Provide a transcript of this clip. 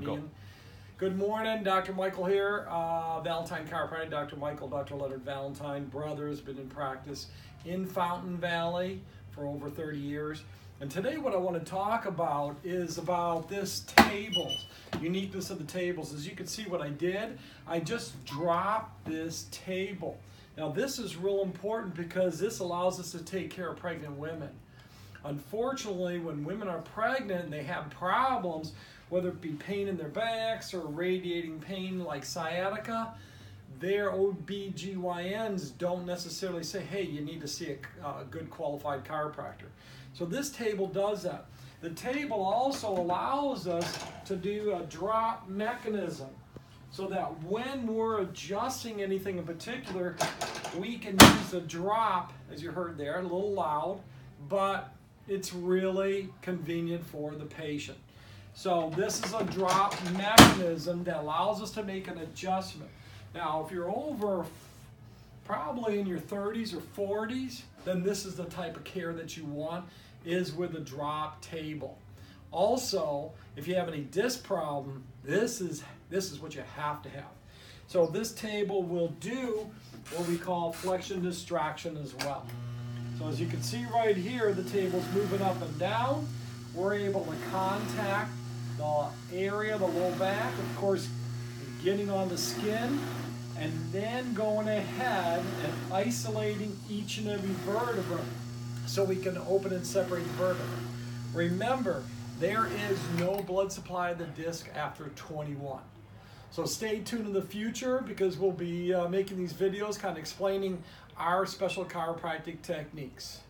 Go. Good morning, Dr. Michael here. Valentine Chiropractic, Dr. Michael, Dr. Leonard Valentine, brothers, been in practice in Fountain Valley for over 30 years. And today what I want to talk about is about this table, uniqueness of the tables. As you can see what I did, I just dropped this table. Now this is real important because this allows us to take care of pregnant women. Unfortunately, when women are pregnant and they have problems, whether it be pain in their backs or radiating pain like sciatica, their OBGYNs don't necessarily say, hey, you need to see a good qualified chiropractor. So this table does that. The table also allows us to do a drop mechanism so that when we're adjusting anything in particular, we can use a drop, as you heard there, a little loud, but it's really convenient for the patient. So this is a drop mechanism that allows us to make an adjustment. Now, if you're over probably in your 30s or 40s, then this is the type of care that you want, is with a drop table. Also, if you have any disc problem, this is what you have to have. So this table will do what we call flexion distraction as well. So as you can see right here, the table's moving up and down. We're able to contact the area, the low back, of course, getting on the skin, and then going ahead and isolating each and every vertebra so we can open and separate the vertebra. Remember, there is no blood supply of the disc after 21. So stay tuned in the future because we'll be making these videos kind of explaining our special chiropractic techniques.